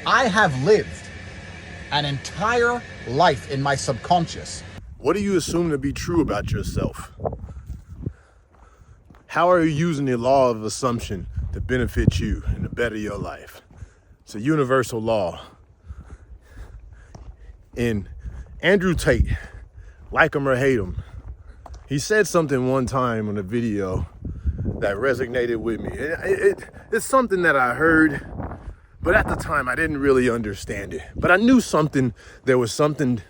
I have lived an entire life in my subconscious. What do you assume to be true about yourself? How are you using the law of assumption to benefit you and to better your life? It's a universal law. And Andrew Tate, like him or hate him, he said something one time on a video that resonated with me. It's something that I heard, but at the time I didn't really understand it. But I knew there was something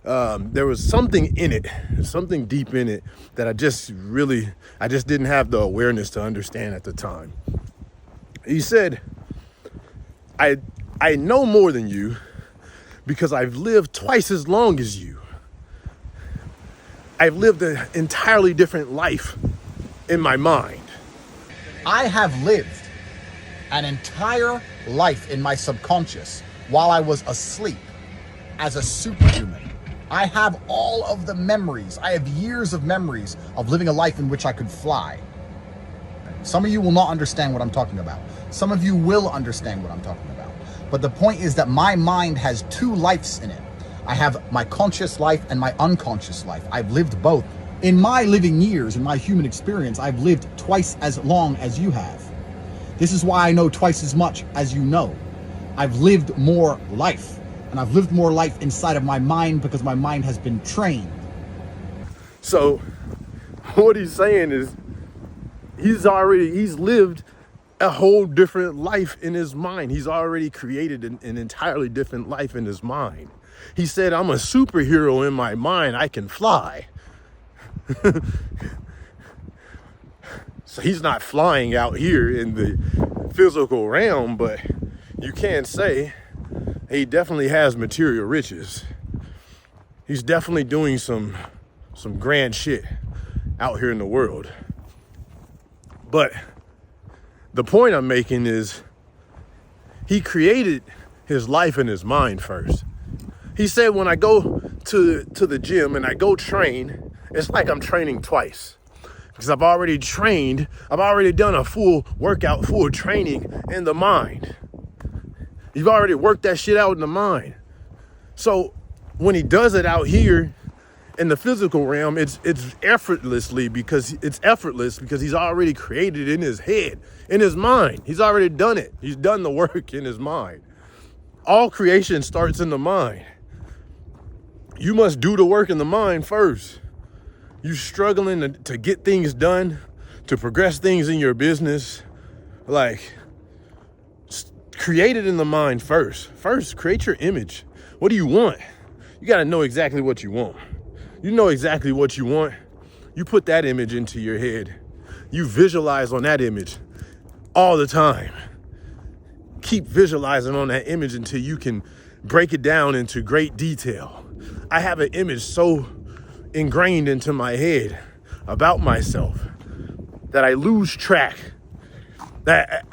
in it, something deep in it that I just didn't have the awareness to understand at the time. He said, I know more than you because I've lived twice as long as you. I've lived an entirely different life in my mind. I have lived an entire life in my subconscious while I was asleep as a superhuman. I have all of the memories. I have years of memories of living a life in which I could fly. Some of you will not understand what I'm talking about. Some of you will understand what I'm talking about. But the point is that my mind has two lives in it. I have my conscious life and my unconscious life. I've lived both. In my living years, in my human experience, I've lived twice as long as you have. This is why I know twice as much as you know. I've lived more life. And I've lived more life inside of my mind because my mind has been trained. So what he's saying is he's lived a whole different life in his mind. He's already created an entirely different life in his mind. He said, I'm a superhero in my mind. I can fly. So he's not flying out here in the physical realm, but you can say he definitely has material riches. He's definitely doing some grand shit out here in the world. But the point I'm making is he created his life in his mind first. He said, when I go to the gym and I go train, it's like I'm training twice. Because I've already trained, I've already done a full workout, full training in the mind. You've already worked that shit out in the mind. So when he does it out here in the physical realm, it's effortless because he's already created it in his head, in his mind. He's already done it. He's done the work in his mind. All creation starts in the mind. You must do the work in the mind first. You struggling to get things done, to progress things in your business, create it in the mind first. First, create your image. What do you want? You got to know exactly what you want. You know exactly what you want. You put that image into your head. You visualize on that image all the time. Keep visualizing on that image until you can break it down into great detail. I have an image so ingrained into my head about myself that I lose track. That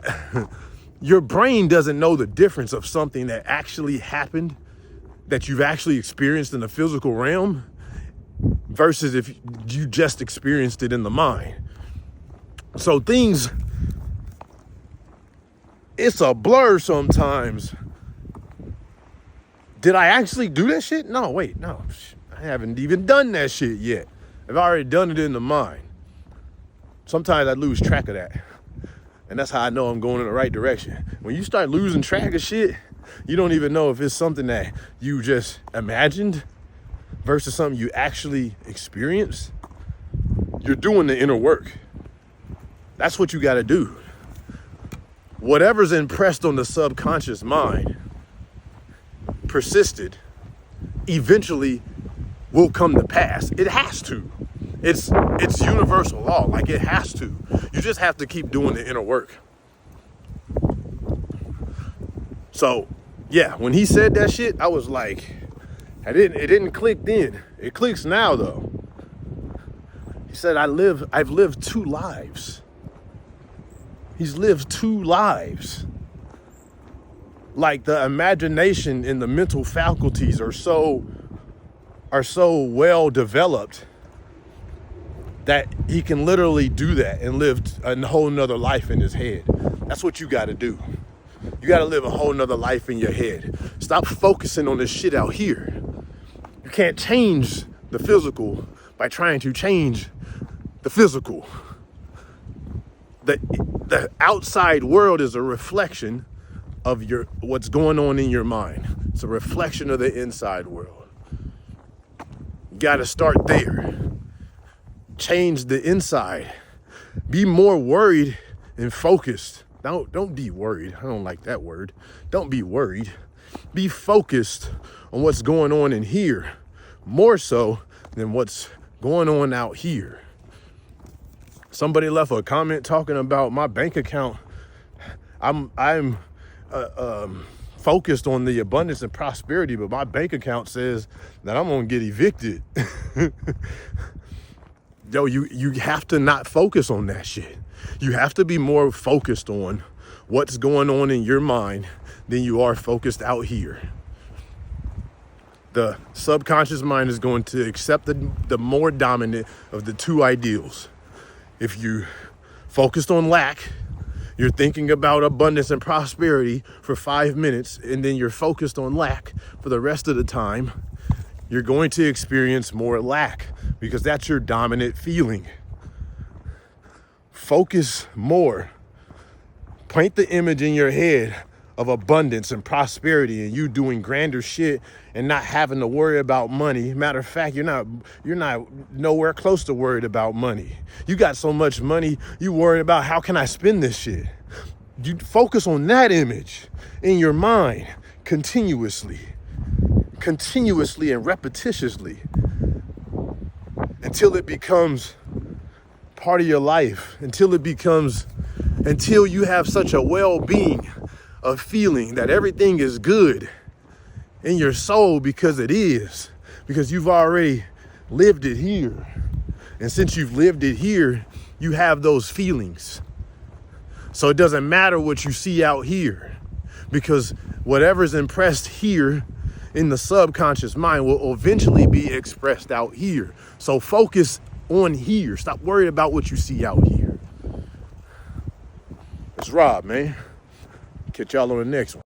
your brain doesn't know the difference of something that actually happened, that you've actually experienced in the physical realm, versus if you just experienced it in the mind. So it's a blur sometimes. Did I actually do that shit? No, I haven't even done that shit yet. I've already done it in the mind. Sometimes I lose track of that. And that's how I know I'm going in the right direction. When you start losing track of shit, you don't even know if it's something that you just imagined versus something you actually experienced. You're doing the inner work. That's what you got to do. Whatever's impressed on the subconscious mind, persisted, eventually will come to pass. It has to. It's universal law. It has to. You just have to keep doing the inner work. So, yeah, when he said that shit, I was like, it didn't click then. It clicks now though. He said, I've lived two lives. He's lived two lives. The imagination and the mental faculties are so well developed that he can literally do that and live a whole nother life in his head. That's what you got to do. You got to live a whole nother life in your head. Stop focusing on this shit out here. You can't change the physical by trying to change the physical. The outside world is a reflection of what's going on in your mind. It's a reflection of the inside world. You got to start there. Change the inside. Be more worried and focused. Don't be worried. I don't like that word. Don't be worried. Be focused on what's going on in here, more so than what's going on out here. Somebody left a comment talking about my bank account. I'm focused on the abundance and prosperity, but my bank account says that I'm gonna get evicted. Yo, you have to not focus on that shit. You have to be more focused on what's going on in your mind than you are focused out here. The subconscious mind is going to accept the more dominant of the two ideals. If you focused on lack, you're thinking about abundance and prosperity for 5 minutes, and then you're focused on lack for the rest of the time, you're going to experience more lack because that's your dominant feeling. Focus more. Paint the image in your head of abundance and prosperity and you doing grander shit and not having to worry about money. Matter of fact, you're not nowhere close to worried about money. You got so much money, you worried about how can I spend this shit? You focus on that image in your mind continuously and repetitiously until it becomes part of your life, until you have such a well-being of feeling that everything is good in your soul because you've already lived it here. And since you've lived it here, you have those feelings. So it doesn't matter what you see out here, because whatever's impressed here in the subconscious mind will eventually be expressed out here. So focus on here. Stop worrying about what you see out here. It's Rob, man. Catch y'all on the next one.